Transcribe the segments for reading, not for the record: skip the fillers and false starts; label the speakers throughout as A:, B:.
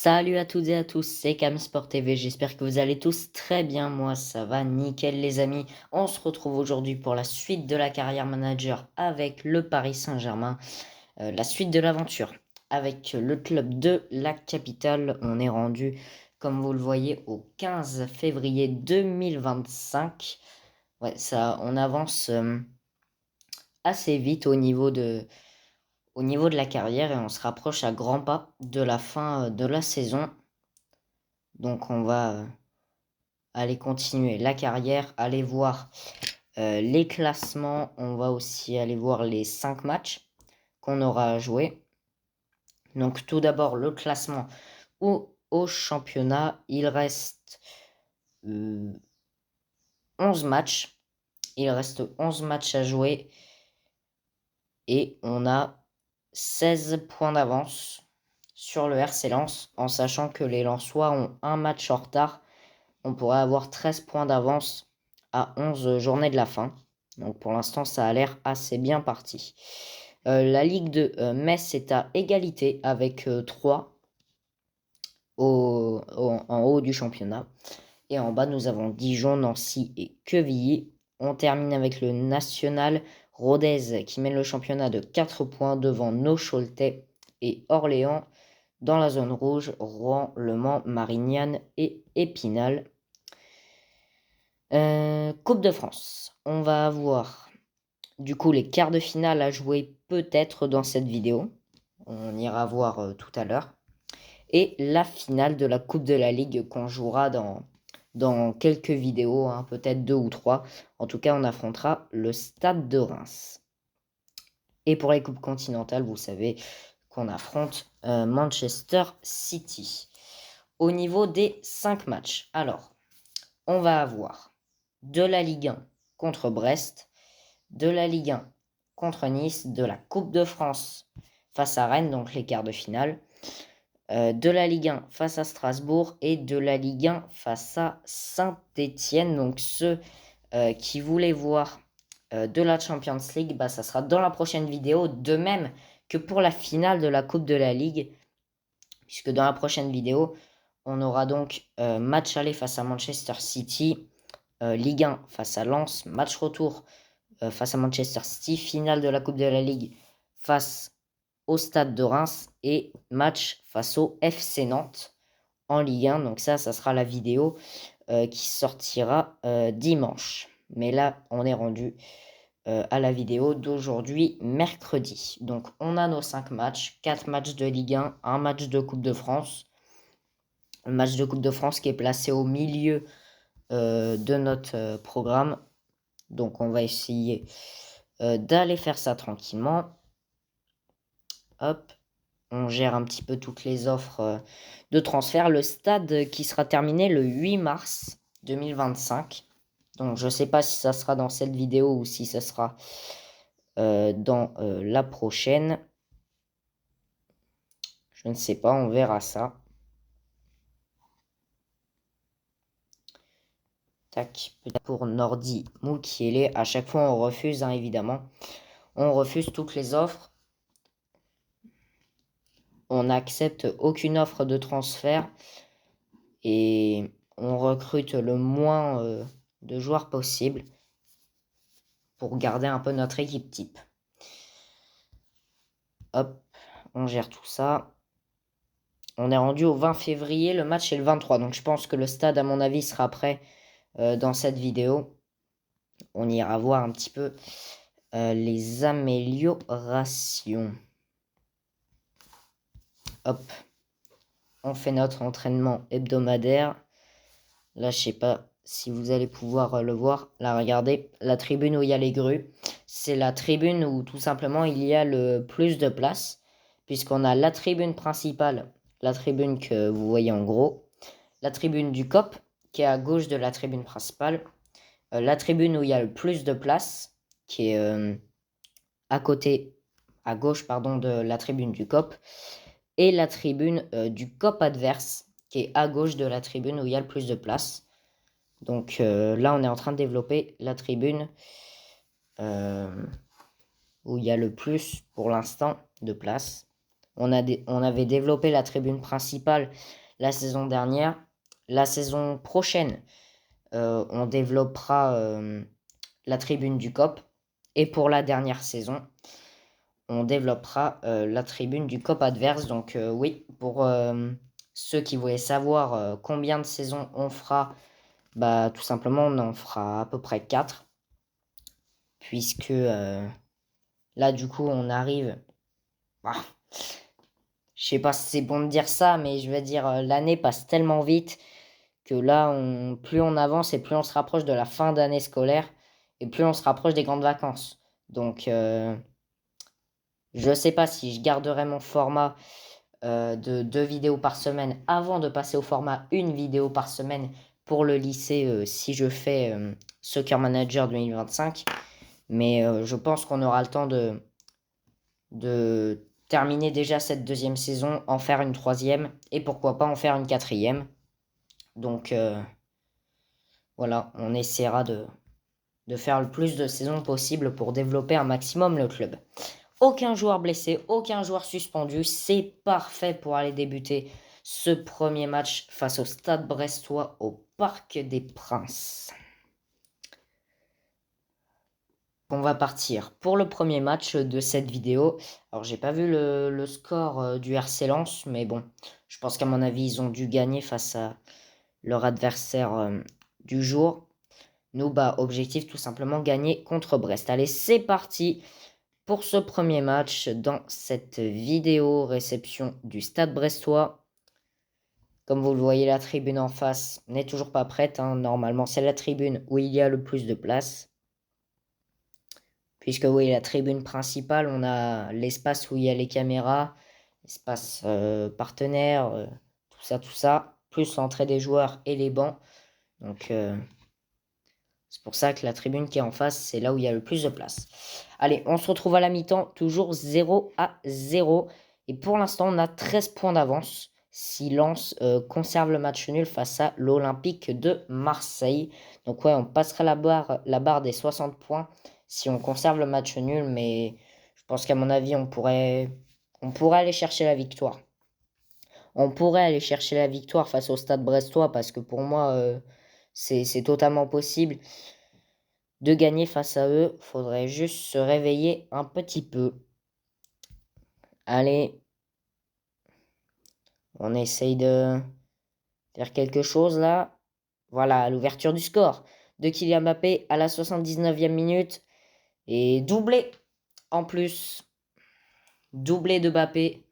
A: Salut à toutes et à tous, c'est Camsport TV, j'espère que vous allez tous très bien, moi ça va nickel les amis. On se retrouve aujourd'hui pour la suite de la carrière manager avec le Paris Saint-Germain, la suite de l'aventure avec le club de la capitale. On est rendu, comme vous le voyez, au 15 février 2025. Ouais, ça, on avance assez vite au niveau de la carrière et on se rapproche à grands pas de la fin de la saison. Donc on va aller continuer la carrière, aller voir les classements. On va aussi aller voir les 5 matchs qu'on aura à jouer. Donc tout d'abord le classement au championnat. Il reste 11 matchs. Il reste 11 matchs à jouer. Et on a 16 points d'avance sur le RC Lens, en sachant que les Lensois ont un match en retard. On pourrait avoir 13 points d'avance à 11 journées de la fin. Donc pour l'instant, ça a l'air assez bien parti. La Ligue de Metz est à égalité avec 3 en haut du championnat. Et en bas, nous avons Dijon, Nancy et Quevilly. On termine avec le National Rodez qui mène le championnat de 4 points devant No-Choletais et Orléans. Dans la zone rouge, Rouen, Le Mans, Marignane et Épinal. Coupe de France. On va avoir du coup les quarts de finale à jouer peut-être dans cette vidéo. On ira voir tout à l'heure. Et la finale de la Coupe de la Ligue qu'on jouera dans quelques vidéos, hein, peut-être 2 ou 3. En tout cas, on affrontera le Stade de Reims. Et pour les coupes continentales, vous savez qu'on affronte Manchester City. Au niveau des 5 matchs, alors, on va avoir de la Ligue 1 contre Brest, de la Ligue 1 contre Nice, de la Coupe de France face à Rennes, donc les quarts de finale, de la Ligue 1 face à Strasbourg et de la Ligue 1 face à Saint-Étienne. Donc ceux qui voulaient voir de la Champions League, bah, ça sera dans la prochaine vidéo, de même que pour la finale de la Coupe de la Ligue, puisque dans la prochaine vidéo, on aura donc match aller face à Manchester City, Ligue 1 face à Lens, match retour face à Manchester City, finale de la Coupe de la Ligue face au Stade de Reims et match face au FC Nantes en Ligue 1. Donc ça sera la vidéo qui sortira dimanche. Mais là, on est rendu à la vidéo d'aujourd'hui, mercredi. Donc on a nos 5 matchs, 4 matchs de Ligue 1, un match de Coupe de France. Le match de Coupe de France qui est placé au milieu de notre programme. Donc on va essayer d'aller faire ça tranquillement. Hop, on gère un petit peu toutes les offres de transfert. Le stade qui sera terminé le 8 mars 2025. Donc je ne sais pas si ça sera dans cette vidéo ou si ça sera dans la prochaine. Je ne sais pas, on verra ça. Tac, pour Nordi Mukiele. À chaque fois, on refuse, hein, évidemment. On refuse toutes les offres. On n'accepte aucune offre de transfert. Et on recrute le moins de joueurs possible pour garder un peu notre équipe type. Hop, on gère tout ça. On est rendu au 20 février, le match est le 23. Donc je pense que le stade, à mon avis, sera prêt dans cette vidéo. On ira voir un petit peu les améliorations. Hop, on fait notre entraînement hebdomadaire. Là, je sais pas si vous allez pouvoir le voir. Là, regardez, la tribune où il y a les grues. C'est la tribune où tout simplement il y a le plus de place. Puisqu'on a la tribune principale, la tribune que vous voyez en gros. La tribune du COP, qui est à gauche de la tribune principale. La tribune où il y a le plus de place, qui est à gauche, pardon, de la tribune du COP. Et la tribune du COP adverse, qui est à gauche de la tribune où il y a le plus de place. Donc là, on est en train de développer la tribune où il y a le plus, pour l'instant, de place. On avait développé la tribune principale la saison dernière. La saison prochaine, on développera la tribune du COP. Et pour la dernière saison, on développera la tribune du COP adverse. Donc oui, pour ceux qui voulaient savoir combien de saisons on fera, bah tout simplement on en fera à peu près 4. Puisque là du coup on arrive... Bah, je sais pas si c'est bon de dire ça, mais je vais dire l'année passe tellement vite que là, plus on avance et plus on se rapproche de la fin d'année scolaire et plus on se rapproche des grandes vacances. Donc, je ne sais pas si je garderai mon format de 2 vidéos par semaine avant de passer au format 1 vidéo par semaine pour le lycée si je fais Soccer Manager 2025. Mais je pense qu'on aura le temps de terminer déjà cette 2e saison, en faire une 3e et pourquoi pas en faire une 4e. Donc voilà, on essaiera de faire le plus de saisons possible pour développer un maximum le club. Aucun joueur blessé, aucun joueur suspendu, c'est parfait pour aller débuter ce premier match face au Stade Brestois au Parc des Princes. On va partir pour le premier match de cette vidéo. Alors j'ai pas vu le score du RC Lens, mais bon, je pense qu'à mon avis ils ont dû gagner face à leur adversaire du jour. Nous, bah, objectif tout simplement gagner contre Brest. Allez, c'est parti pour ce premier match dans cette vidéo réception du Stade Brestois. Comme vous le voyez, la tribune en face n'est toujours pas prête. Hein. Normalement, c'est la tribune où il y a le plus de place. Puisque oui, la tribune principale, on a l'espace où il y a les caméras, l'espace partenaire, tout ça, plus l'entrée des joueurs et les bancs. Donc, c'est pour ça que la tribune qui est en face, c'est là où il y a le plus de place. Allez, on se retrouve à la mi-temps, toujours 0-0. Et pour l'instant, on a 13 points d'avance. Si Lens conserve le match nul face à l'Olympique de Marseille. Donc ouais, on passera la barre des 60 points si on conserve le match nul. Mais je pense qu'à mon avis, on pourrait aller chercher la victoire. On pourrait aller chercher la victoire face au Stade Brestois parce que pour moi, c'est totalement possible de gagner face à eux. Faudrait juste se réveiller un petit peu. Allez, on essaye de faire quelque chose là. Voilà, l'ouverture du score de Kylian Mbappé à la 79e minute. Et doublé en plus. Doublé de Mbappé.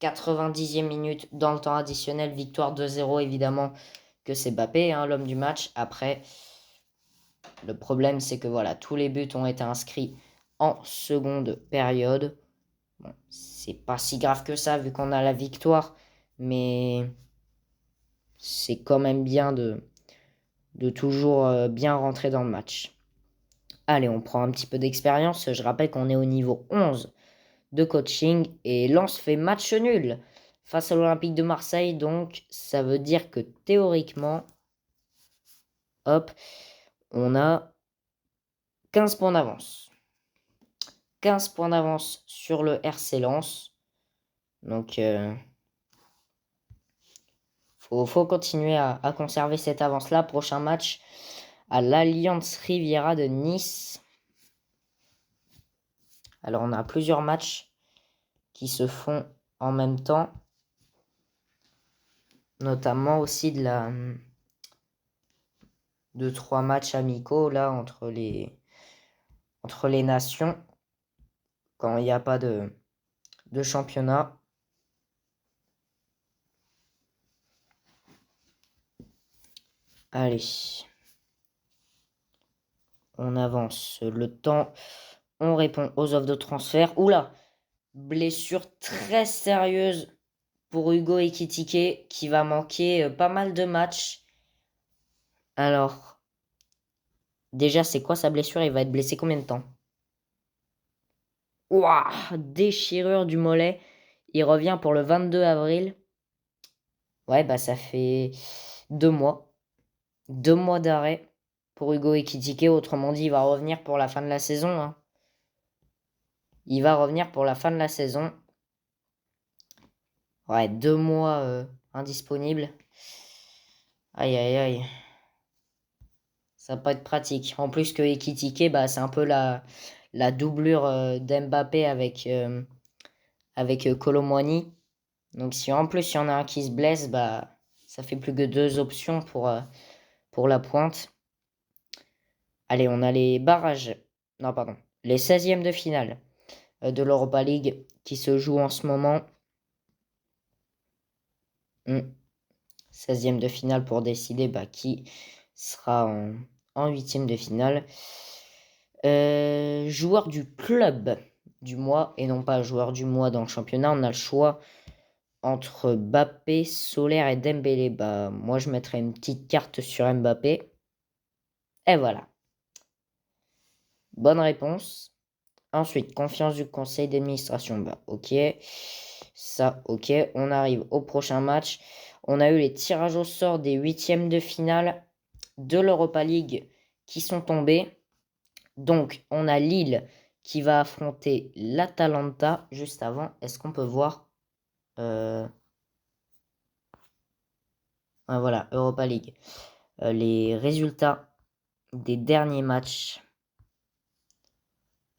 A: 90e minute dans le temps additionnel. Victoire 2-0 évidemment que c'est Mbappé, hein, l'homme du match. Après, le problème c'est que voilà, tous les buts ont été inscrits en seconde période. Bon, c'est pas si grave que ça vu qu'on a la victoire, mais c'est quand même bien de toujours bien rentrer dans le match. Allez, on prend un petit peu d'expérience. Je rappelle qu'on est au niveau 11 de coaching et Lens fait match nul face à l'Olympique de Marseille. Donc, ça veut dire que théoriquement, hop, on a 15 points d'avance. 15 points d'avance sur le RC Lens. Donc, faut continuer à conserver cette avance-là. Prochain match à l'Alliance Riviera de Nice. Alors, on a plusieurs matchs qui se font en même temps. Notamment aussi de 3 matchs amicaux là entre les nations. Quand il n'y a pas de championnat. Allez. On avance le temps. On répond aux offres de transfert. Oula! Blessure très sérieuse pour Hugo Ekitike qui va manquer pas mal de matchs. Alors, déjà, c'est quoi sa blessure? Il va être blessé combien de temps? Ouah! Déchirure du mollet. Il revient pour le 22 avril. Ouais, bah ça fait 2 mois. 2 mois d'arrêt pour Hugo Ekitike. Autrement dit, il va revenir pour la fin de la saison. Hein. Il va revenir pour la fin de la saison. Ouais, 2 mois indisponible. Aïe, aïe, aïe. Ça va pas être pratique. En plus que Ekitike, bah, c'est un peu la doublure d'Mbappé avec Kolo Muani. Donc si en plus il y en a un qui se blesse, bah, ça fait plus que 2 options pour la pointe. Allez, on a les barrages. Non, pardon. Les 16e de finale de l'Europa League qui se jouent en ce moment. 16e de finale pour décider bah, qui sera en 8e de finale. Joueur du club du mois et non pas joueur du mois dans le championnat. On a le choix entre Mbappé, Solaire et Dembélé. Bah, moi, je mettrais une petite carte sur Mbappé. Et voilà. Bonne réponse. Ensuite, confiance du conseil d'administration. Bah, ok. Ça, ok. On arrive au prochain match. On a eu les tirages au sort des 8e de finale de l'Europa League qui sont tombés. Donc, on a Lille qui va affronter l'Atalanta juste avant. Est-ce qu'on peut voir voilà, Europa League. Les résultats des derniers matchs.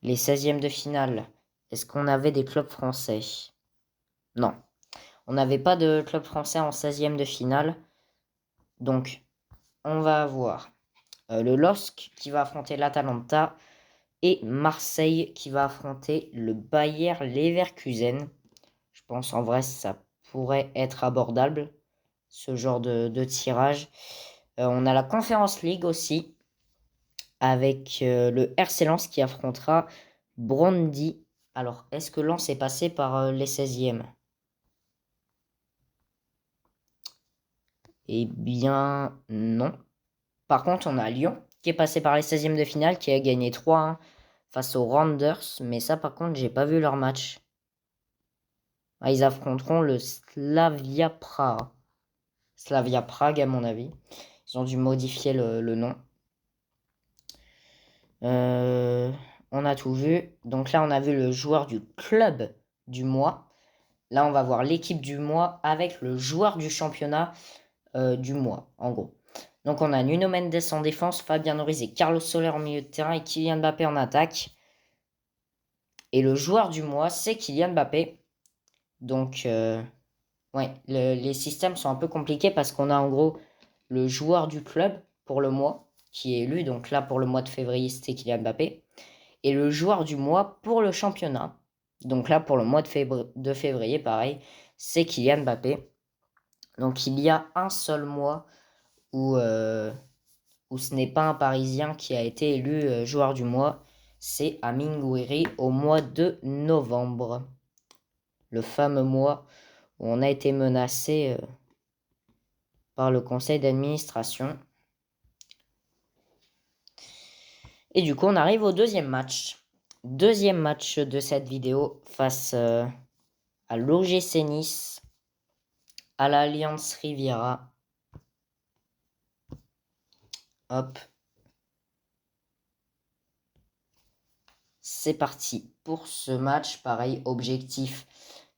A: Les 16e de finale. Est-ce qu'on avait des clubs français? Non. On n'avait pas de club français en 16e de finale. Donc, on va avoir le LOSC qui va affronter l'Atalanta et Marseille qui va affronter le Bayer Leverkusen. Je pense en vrai ça pourrait être abordable, ce genre de tirage. On a la Conference League aussi, avec le RC Lens qui affrontera Brøndby. Alors, est-ce que Lens est passé par les 16e? Eh bien, non. Par contre, on a Lyon qui est passé par les 16e de finale, qui a gagné 3-1 face aux Randers. Mais ça, par contre, j'ai pas vu leur match. Ah, ils affronteront le Slavia Prague. Slavia Prague, à mon avis. Ils ont dû modifier le nom. On a tout vu. Donc là, on a vu le joueur du club du mois. Là, on va voir l'équipe du mois avec le joueur du championnat du mois, en gros. Donc on a Nuno Mendes en défense, Fabien Ruiz et Carlos Soler en milieu de terrain et Kylian Mbappé en attaque. Et le joueur du mois, c'est Kylian Mbappé. Donc, ouais, les systèmes sont un peu compliqués parce qu'on a en gros le joueur du club pour le mois qui est élu. Donc là, pour le mois de février, c'était Kylian Mbappé. Et le joueur du mois pour le championnat. Donc là, pour le mois de février, pareil, c'est Kylian Mbappé. Donc il y a un seul mois où ce n'est pas un Parisien qui a été élu joueur du mois. C'est Amine Gouiri au mois de novembre. Le fameux mois où on a été menacé par le conseil d'administration. Et du coup, on arrive au deuxième match. Deuxième match de cette vidéo face à l'OGC Nice, à l'Alliance Riviera. Hop. C'est parti pour ce match. Pareil, objectif,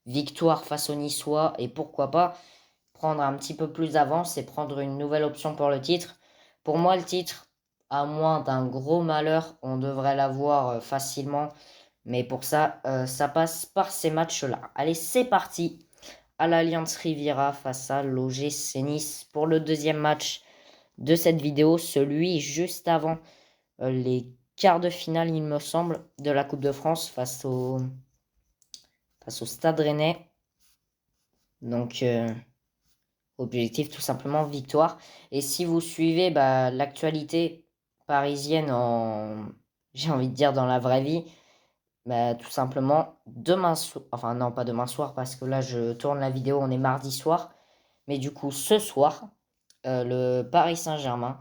A: victoire face aux Niçois. Et pourquoi pas prendre un petit peu plus d'avance et prendre une nouvelle option pour le titre. Pour moi, le titre, à moins d'un gros malheur, on devrait l'avoir facilement. Mais pour ça, ça passe par ces matchs-là. Allez, c'est parti à l'Alliance Riviera face à l'OGC Nice pour le deuxième match de cette vidéo. Celui juste avant les quarts de finale, il me semble, de la Coupe de France face au Stade Rennais. Donc, objectif tout simplement victoire. Et si vous suivez l'actualité parisienne j'ai envie de dire dans la vraie vie, tout simplement demain soir, enfin non pas demain soir parce que là je tourne la vidéo, on est mardi soir. Mais du coup ce soir, le Paris Saint-Germain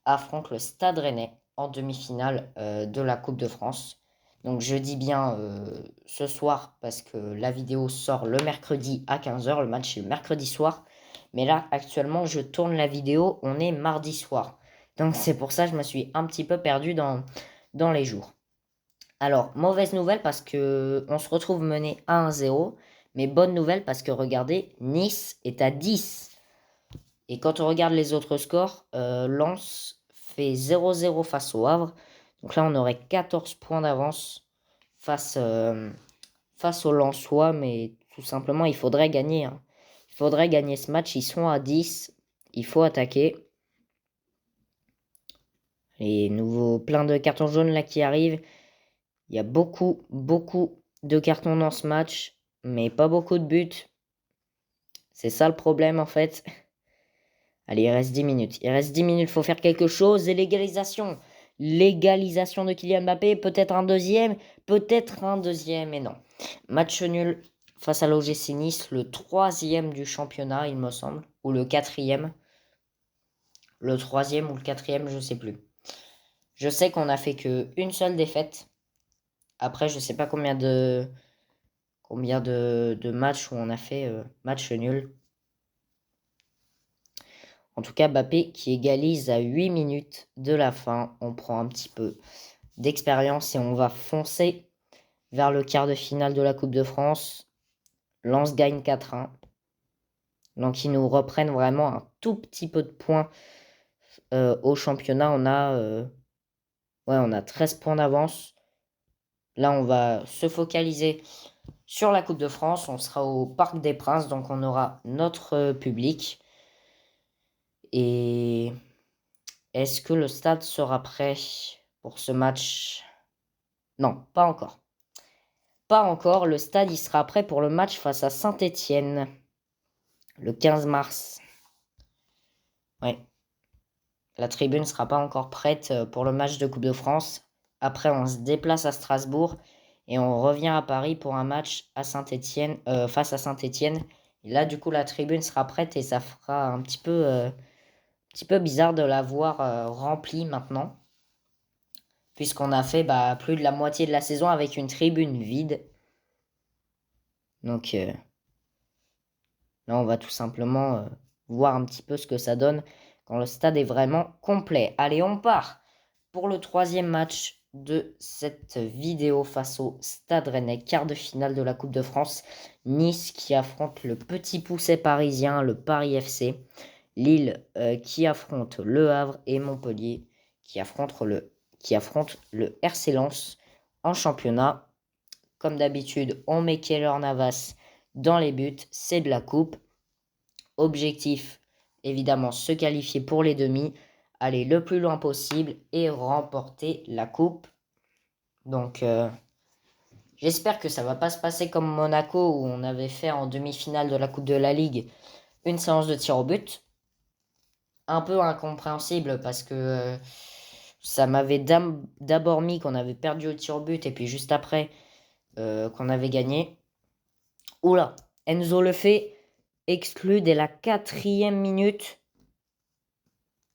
A: affronte le Stade Rennais en demi-finale de la Coupe de France. Donc je dis bien ce soir parce que la vidéo sort le mercredi à 15h, le match est le mercredi soir. Mais là actuellement je tourne la vidéo, on est mardi soir. Donc c'est pour ça que je me suis un petit peu perdu dans les jours. Alors, mauvaise nouvelle parce que on se retrouve mené 1-0. Mais bonne nouvelle parce que regardez, Nice est à 10. Et quand on regarde les autres scores, Lens fait 0-0 face au Havre. Donc là, on aurait 14 points d'avance face aux Lensois. Mais tout simplement, il faudrait gagner. Hein. Il faudrait gagner ce match. Ils sont à 10. Il faut attaquer. Les nouveaux, plein de cartons jaunes là qui arrivent. Il y a beaucoup de cartons dans ce match. Mais pas beaucoup de buts. C'est ça le problème en fait. Allez, il reste 10 minutes. Il reste 10 minutes, il faut faire quelque chose. Et l'égalisation. L'égalisation de Kylian Mbappé. Peut-être un deuxième. Peut-être un deuxième. Et non. Match nul face à l'OGC Nice. Le 3e du championnat, il me semble. Ou le 4e. Le 3e ou le 4e, je ne sais plus. Je sais qu'on a fait qu'une seule défaite. Après, je ne sais pas combien de matchs où on a fait match nul. En tout cas, Mbappé qui égalise à 8 minutes de la fin. On prend un petit peu d'expérience et on va foncer vers le quart de finale de la Coupe de France. Lens gagne 4-1. Donc ils nous reprennent vraiment un tout petit peu de points au championnat. On a 13 points d'avance. Là, on va se focaliser sur la Coupe de France. On sera au Parc des Princes, donc on aura notre public. Et est-ce que le stade sera prêt pour ce match? Non, pas encore. Pas encore. Le stade, il sera prêt pour le match face à Saint-Étienne. Le 15 mars. Ouais. La tribune ne sera pas encore prête pour le match de Coupe de France. Après, on se déplace à Strasbourg. Et on revient à Paris pour un match à Saint-Étienne, face à Saint-Étienne. Et là, du coup, la tribune sera prête et ça fera un petit peu bizarre de la voir remplie maintenant. Puisqu'on a fait plus de la moitié de la saison avec une tribune vide. Donc là, on va tout simplement voir un petit peu ce que ça donne quand le stade est vraiment complet. Allez, on part pour le 3e match de cette vidéo face au Stade Rennais, quart de finale de la Coupe de France. Nice qui affronte le Petit Poucet parisien, le Paris FC. Lille qui affronte Le Havre et Montpellier qui affronte le RC Lens en championnat. Comme d'habitude, on met Keylor Navas dans les buts, c'est de la coupe. Objectif, évidemment, se qualifier pour les demi, aller le plus loin possible et remporter la coupe. Donc, j'espère que ça va pas se passer comme Monaco où on avait fait en demi-finale de la Coupe de la Ligue une séance de tir au but. Un peu incompréhensible parce que ça m'avait d'abord mis qu'on avait perdu au tir au but et puis juste après qu'on avait gagné. Oula, Enzo le fait, exclu dès la 4e minute.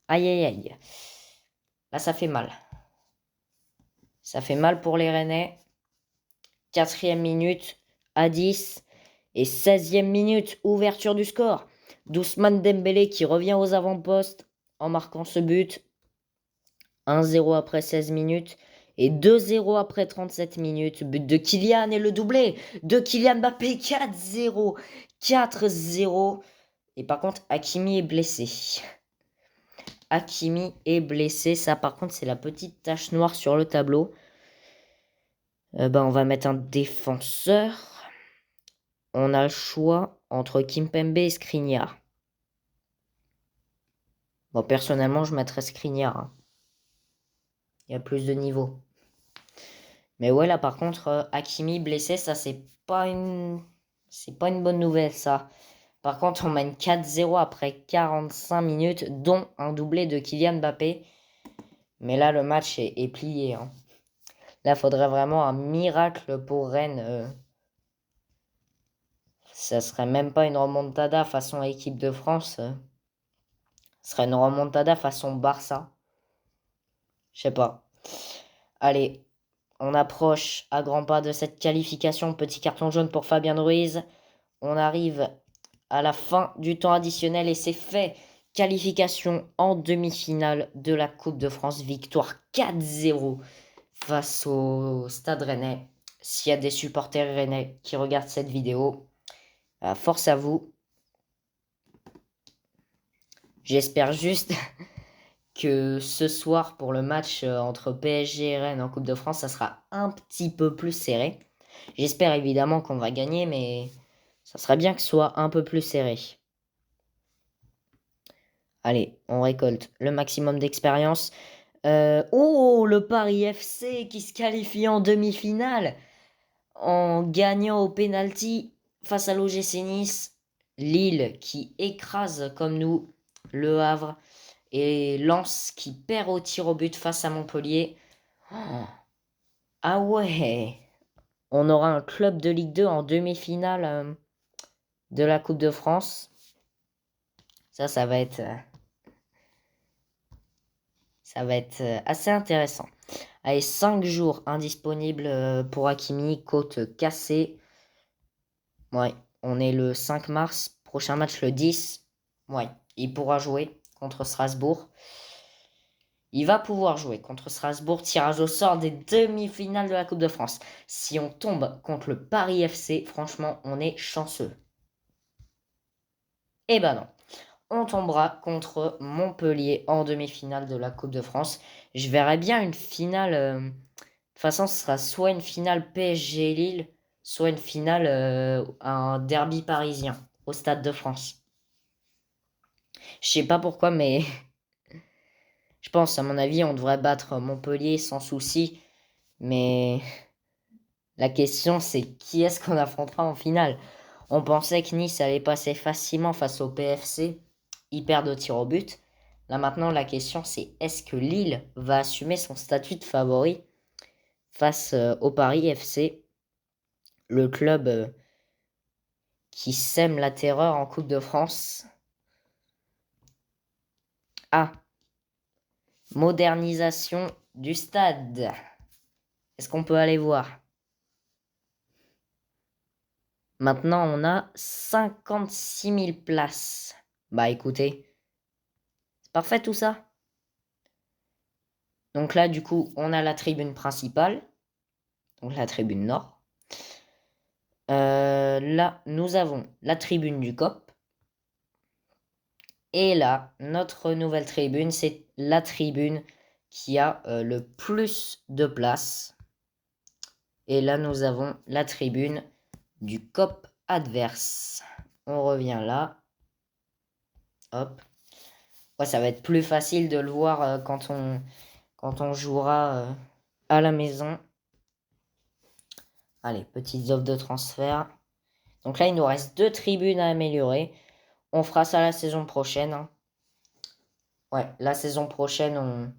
A: Aïe aïe aïe. Là, ça fait mal. Ça fait mal pour les Rennais. 4e minute à 10. Et 16e minute, ouverture du score. Ousmane Dembélé qui revient aux avant-postes en marquant ce but. 1-0 après 16 minutes. Et 2-0 après 37 minutes. But de Kylian et le doublé de Kylian Mbappé. 4-0. 4-0. Et par contre, Hakimi est blessé. Hakimi est blessé. Ça, par contre, c'est la petite tache noire sur le tableau. On va mettre un défenseur. On a le choix entre Kimpembe et Skriniar. Bon, personnellement, je mettrais Skriniar. Hein. Il y a plus de niveau. Mais ouais, là, par contre, Hakimi blessé, ça, c'est pas une bonne nouvelle, ça. Par contre, on mène 4-0 après 45 minutes, dont un doublé de Kylian Mbappé. Mais là, le match est plié. Hein. Là, il faudrait vraiment un miracle pour Rennes. Ça serait même pas une remontada façon équipe de France. Ce serait une remontada façon Barça. Je sais pas. Allez, on approche à grands pas de cette qualification. Petit carton jaune pour Fabien Ruiz. On arrive à la fin du temps additionnel et c'est fait. Qualification en demi-finale de la Coupe de France. Victoire 4-0 face au Stade Rennais. S'il y a des supporters rennais qui regardent cette vidéo, Force à vous. J'espère juste que ce soir, pour le match entre PSG et Rennes en Coupe de France, ça sera un petit peu plus serré. J'espère évidemment qu'on va gagner, mais ça serait bien que ce soit un peu plus serré. Allez, on récolte le maximum d'expérience. Oh, le Paris FC qui se qualifie en demi-finale en gagnant au penalty face à l'OGC Nice. Lille qui écrase comme nous le Havre. Et Lens qui perd au tir au but face à Montpellier. Oh. Ah ouais, on aura un club de Ligue 2 en demi-finale de la Coupe de France. Ça va être assez intéressant. Allez, 5 jours indisponibles pour Hakimi, côte cassée. Ouais, on est le 5 mars, prochain match le 10. Ouais, il pourra jouer contre Strasbourg. Il va pouvoir jouer contre Strasbourg, tirage au sort des demi-finales de la Coupe de France. Si on tombe contre le Paris FC, franchement, on est chanceux. Eh ben non. On tombera contre Montpellier en demi-finale de la Coupe de France. Je verrais bien une finale. De toute façon, ce sera soit une finale PSG Lille, soit une finale, un derby parisien au Stade de France. Je sais pas pourquoi, mais je pense, à mon avis, on devrait battre Montpellier sans souci. Mais la question, c'est qui est-ce qu'on affrontera en finale? On pensait que Nice allait passer facilement face au PFC. Ils perdent au tir au but. Là maintenant, la question, c'est est-ce que Lille va assumer son statut de favori face au Paris FC, le club qui sème la terreur en Coupe de France? Ah, modernisation du stade. Est-ce qu'on peut aller voir? Maintenant, on a 56 000 places. Bah écoutez, c'est parfait tout ça. Donc là, du coup, on a la tribune principale, donc la tribune nord. Là, nous avons la tribune du COP. Et là, notre nouvelle tribune, c'est la tribune qui a le plus de places. Et là, nous avons la tribune du COP adverse. On revient là. Hop. Ouais, ça va être plus facile de le voir quand on jouera à la maison. Allez, petites offres de transfert. Donc là, il nous reste 2 tribunes à améliorer. On fera ça la saison prochaine. Hein. Ouais, la saison prochaine,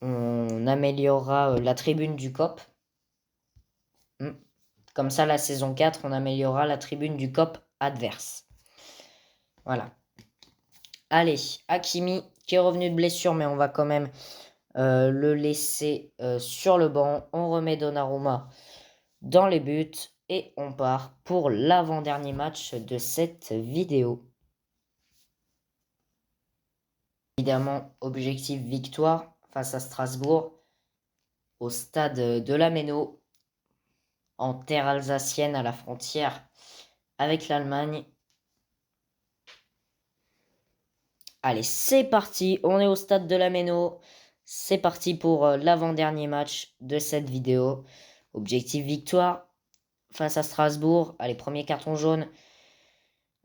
A: on améliorera la tribune du COP. Comme ça, la saison 4, on améliorera la tribune du COP adverse. Voilà. Allez, Hakimi qui est revenu de blessure, mais on va quand même le laisser sur le banc. On remet Donnarumma dans les buts et on part pour l'avant-dernier match de cette vidéo. Évidemment, objectif victoire face à Strasbourg au stade de la Méno en terre alsacienne à la frontière avec l'Allemagne. Allez, c'est parti, on est au stade de la Méno. C'est parti pour l'avant-dernier match de cette vidéo. Objectif victoire face à Strasbourg. Allez, premier carton jaune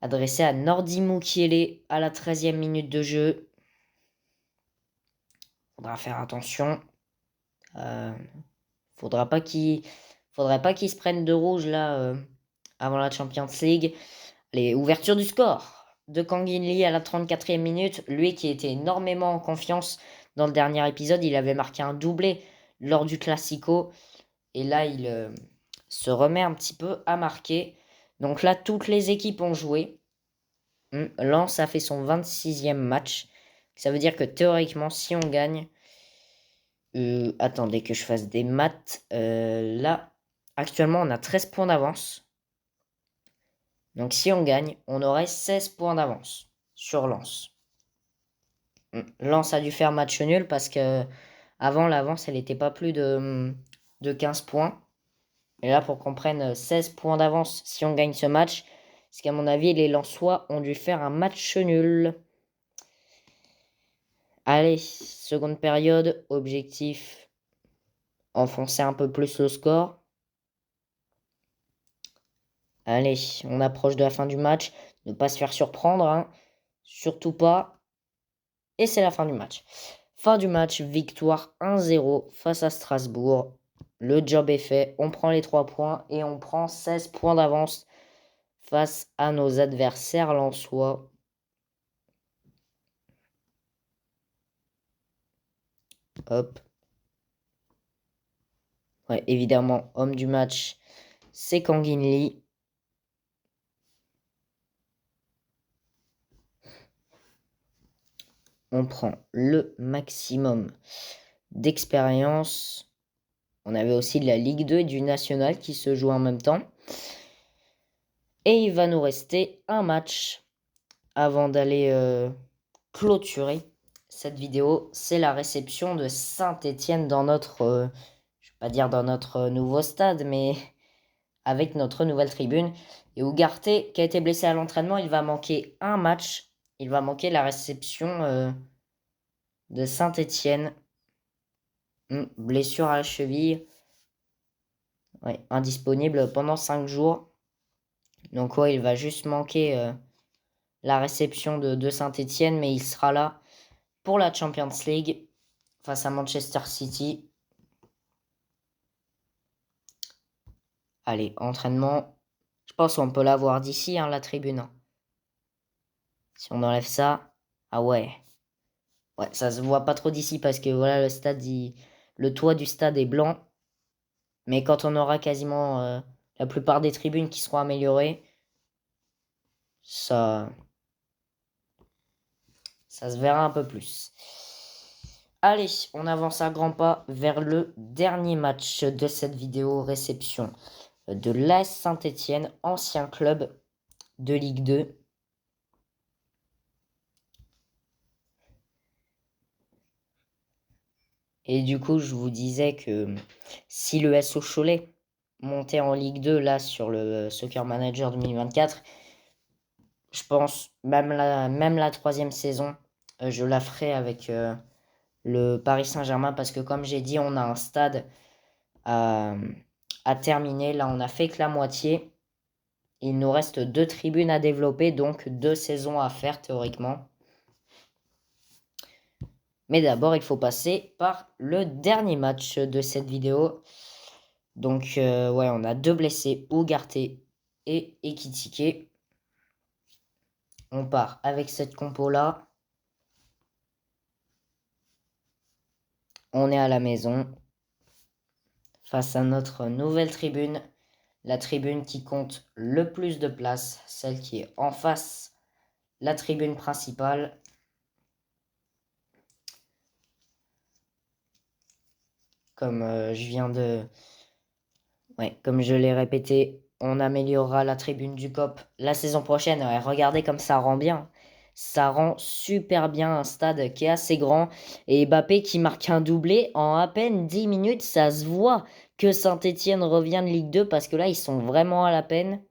A: adressé à Nordi Mukiele à la 13e minute de jeu. Faudra faire attention. Faudrait pas qu'il se prenne de rouge là avant la Champions League. Allez, ouverture du score de Kangin Lee à la 34e minute. Lui qui était énormément en confiance dans le dernier épisode. Il avait marqué un doublé lors du Classico. Et là, il se remet un petit peu à marquer. Donc là, toutes les équipes ont joué. Lens a fait son 26e match. Ça veut dire que théoriquement, si on gagne... attendez que je fasse des maths. Là, actuellement, on a 13 points d'avance. Donc si on gagne, on aurait 16 points d'avance sur Lens. Lens a dû faire match nul parce que avant l'avance, elle n'était pas plus de 15 points. Et là, pour qu'on prenne 16 points d'avance si on gagne ce match, Parce qu'à mon avis, les Lensois ont dû faire un match nul. Allez, seconde période, objectif, enfoncer un peu plus le score. Allez, on approche de la fin du match. Ne pas se faire surprendre, hein. Surtout pas. Et c'est la fin du match. Fin du match, victoire 1-0 face à Strasbourg. Le job est fait, on prend les 3 points et on prend 16 points d'avance face à nos adversaires lensois. Hop. Ouais, évidemment, homme du match, c'est Kangin Lee. On prend le maximum d'expérience. On avait aussi de la Ligue 2 et du National qui se jouent en même temps. Et il va nous rester un match avant d'aller clôturer cette vidéo. C'est la réception de Saint-Étienne dans notre, je vais pas dire dans notre nouveau stade, mais avec notre nouvelle tribune. Et Ougarté, qui a été blessé à l'entraînement, il va manquer un match. Il va manquer la réception de Saint-Étienne. Blessure à la cheville. Ouais, indisponible pendant 5 jours. Donc ouais, il va juste manquer la réception de Saint-Étienne, mais il sera là pour la Champions League face à Manchester City. Allez, entraînement. Je pense qu'on peut la voir d'ici, hein, la tribune. Si on enlève ça, ah ouais. Ouais, ça se voit pas trop d'ici parce que voilà, le stade, le toit du stade est blanc. Mais quand on aura quasiment la plupart des tribunes qui seront améliorées, ça se verra un peu plus. Allez, on avance à grands pas vers le dernier match de cette vidéo réception de l'AS Saint-Étienne, ancien club de Ligue 2. Et du coup, je vous disais que si le SO Cholet montait en Ligue 2 là sur le Soccer Manager 2024, je pense même la troisième saison, je la ferai avec le Paris Saint-Germain parce que comme j'ai dit, on a un stade à terminer. Là, on a fait que la moitié. Il nous reste 2 tribunes à développer, donc 2 saisons à faire théoriquement. Mais d'abord, il faut passer par le dernier match de cette vidéo. Donc, ouais, on a 2 blessés, Ougarté et Ekitike. On part avec cette compo-là. On est à la maison face à notre nouvelle tribune. La tribune qui compte le plus de places, celle qui est en face, la tribune principale. Comme je viens de... Ouais, comme je l'ai répété, on améliorera la tribune du COP la saison prochaine. Ouais, regardez comme ça rend bien. Ça rend super bien un stade qui est assez grand. Et Mbappé qui marque un doublé en à peine 10 minutes, ça se voit que Saint-Étienne revient de Ligue 2 parce que là, ils sont vraiment à la peine.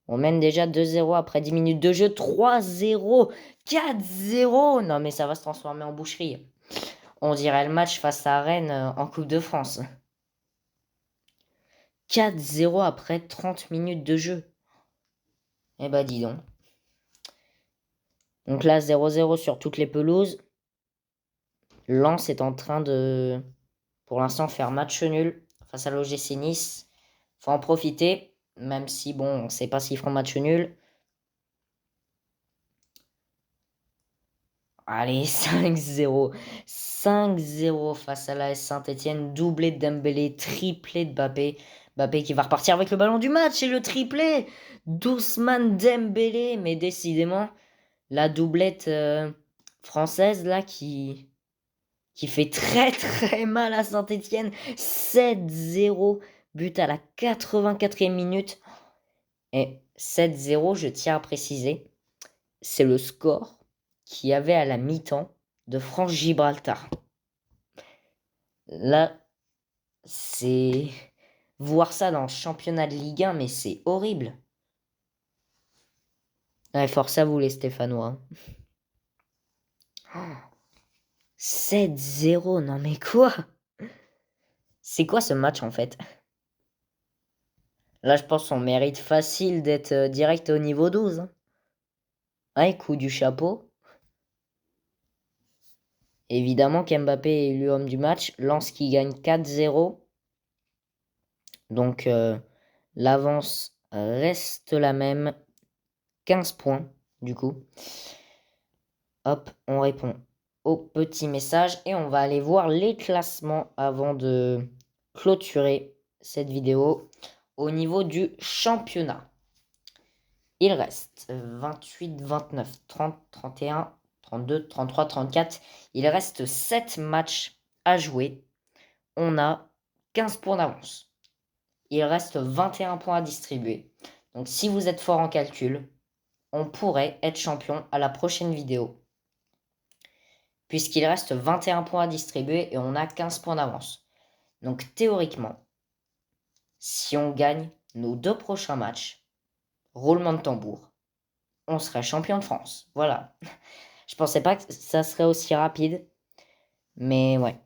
A: On mène déjà 2-0 après 10 minutes de jeu, 3-0, 4-0. Non mais ça va se transformer en boucherie. On dirait le match face à Rennes en Coupe de France. 4-0 après 30 minutes de jeu. Eh bah dis donc. Donc là 0-0 sur toutes les pelouses. Lens est en train de, pour l'instant, faire match nul face à l'OGC Nice. Faut en profiter, même si bon, on ne sait pas s'ils feront match nul. Allez, 5-0. 5-0 face à la Saint-Étienne. Doublé de Dembélé, triplé de Mbappé. Mbappé qui va repartir avec le ballon du match et le triplé d'Ousmane Dembélé. Mais décidément, la doublette française là qui fait très très mal à Saint-Étienne. 7-0, but à la 84e minute. Et 7-0, je tiens à préciser, c'est le score qu'il y avait à la mi-temps de France-Gibraltar. Là, c'est... Voir ça dans le championnat de Ligue 1, mais c'est horrible. Ouais, force à vous les Stéphanois. 7-0, non mais quoi? C'est quoi ce match en fait? Là, je pense qu'on mérite facile d'être direct au niveau 12. Hein. Ouais, coup du chapeau. Évidemment qu'Mbappé est élu homme du match. Lens qui gagne 4-0. Donc, l'avance reste la même. 15 points, du coup. Hop, on répond au petit message. Et on va aller voir les classements avant de clôturer cette vidéo. Au niveau du championnat. Il reste 28, 29, 30, 31, 32, 33, 34. Il reste 7 matchs à jouer. On a 15 points d'avance. Il reste 21 points à distribuer. Donc si vous êtes fort en calcul, on pourrait être champion à la prochaine vidéo. Puisqu'il reste 21 points à distribuer et on a 15 points d'avance. Donc théoriquement, si on gagne nos 2 prochains matchs, roulement de tambour, on serait champion de France. Voilà. Je pensais pas que ça serait aussi rapide. Mais ouais.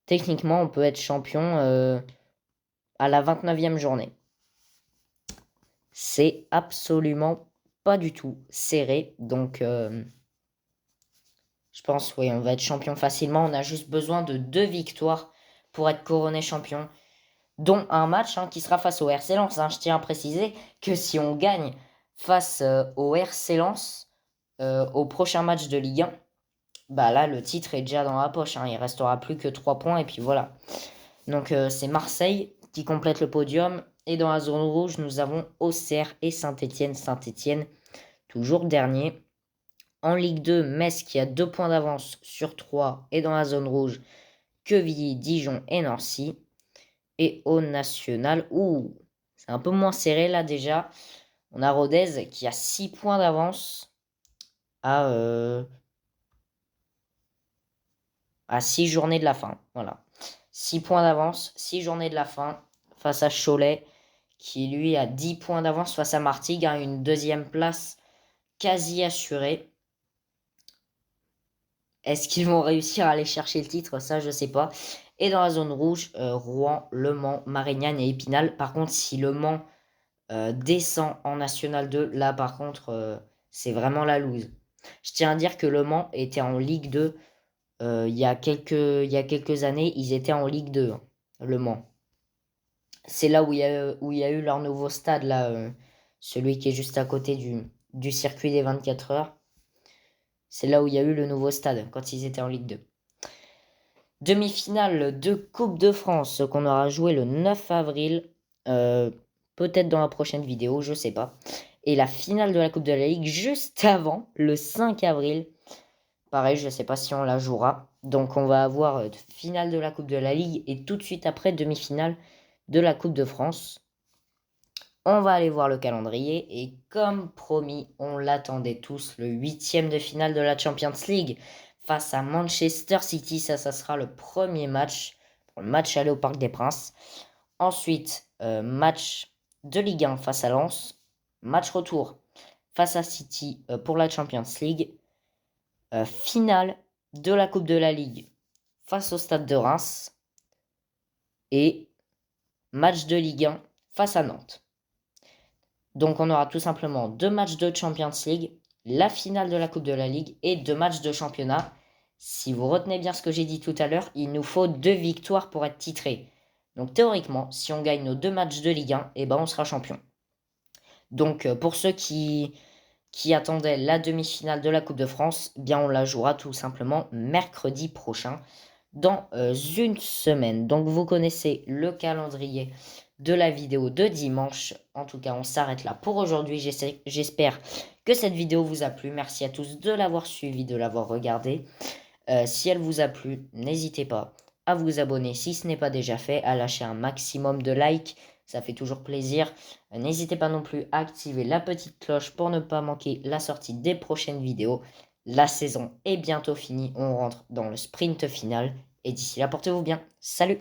A: Techniquement, on peut être champion à la 29e journée. C'est absolument pas du tout serré. Donc, je pense, oui, on va être champion facilement. On a juste besoin de 2 victoires pour être couronné champion. Dont un match qui sera face au RC Lens. Je tiens à préciser que si on gagne face au RC Lens au prochain match de Ligue 1, bah là, le titre est déjà dans la poche. Il restera plus que 3 points et puis voilà. Donc, c'est Marseille qui complète le podium. Et dans la zone rouge, nous avons Auxerre et Saint-Étienne. Saint-Étienne, toujours dernier. En Ligue 2, Metz qui a 2 points d'avance sur 3 et dans la zone rouge, Quevilly, Dijon et Nancy. Et au national, c'est un peu moins serré là déjà. On a Rodez qui a 6 points d'avance à 6 journées de la fin. Voilà. 6 points d'avance, 6 journées de la fin face à Cholet qui lui a 10 points d'avance face à Martigues, une deuxième place quasi assurée. Est-ce qu'ils vont réussir à aller chercher le titre? Ça, je sais pas. Et dans la zone rouge, Rouen, Le Mans, Marignane et Épinal. Par contre, si Le Mans descend en National 2, là, par contre, c'est vraiment la loose. Je tiens à dire que Le Mans était en Ligue 2 il y a quelques années. Ils étaient en Ligue 2, Le Mans. C'est là où il y a eu leur nouveau stade, là, celui qui est juste à côté du circuit des 24 heures. C'est là où il y a eu le nouveau stade, quand ils étaient en Ligue 2. Demi-finale de Coupe de France qu'on aura joué le 9 avril. Peut-être dans la prochaine vidéo, je sais pas. Et la finale de la Coupe de la Ligue juste avant, le 5 avril. Pareil, je sais pas si on la jouera. Donc on va avoir finale de la Coupe de la Ligue et tout de suite après demi-finale de la Coupe de France. On va aller voir le calendrier et comme promis, on l'attendait tous, le 8e de finale de la Champions League face à Manchester City. Ça sera le premier match, le match aller au Parc des Princes. Ensuite, match de Ligue 1 face à Lens. Match retour face à City pour la Champions League. Finale de la Coupe de la Ligue face au Stade de Reims. Et match de Ligue 1 face à Nantes. Donc on aura tout simplement 2 matchs de Champions League, la finale de la Coupe de la Ligue et 2 matchs de championnat. Si vous retenez bien ce que j'ai dit tout à l'heure, il nous faut 2 victoires pour être titré. Donc théoriquement, si on gagne nos 2 matchs de Ligue 1, on sera champion. Donc pour ceux qui attendaient la demi-finale de la Coupe de France, on la jouera tout simplement mercredi prochain, dans une semaine. Donc vous connaissez le calendrier de la vidéo de dimanche. En tout cas, on s'arrête là pour aujourd'hui. J'espère que cette vidéo vous a plu. Merci à tous de l'avoir suivi, de l'avoir regardé. Si elle vous a plu, n'hésitez pas à vous abonner si ce n'est pas déjà fait, à lâcher un maximum de likes. Ça fait toujours plaisir. N'hésitez pas non plus à activer la petite cloche pour ne pas manquer la sortie des prochaines vidéos. La saison est bientôt finie. On rentre dans le sprint final. Et d'ici là, portez-vous bien. Salut!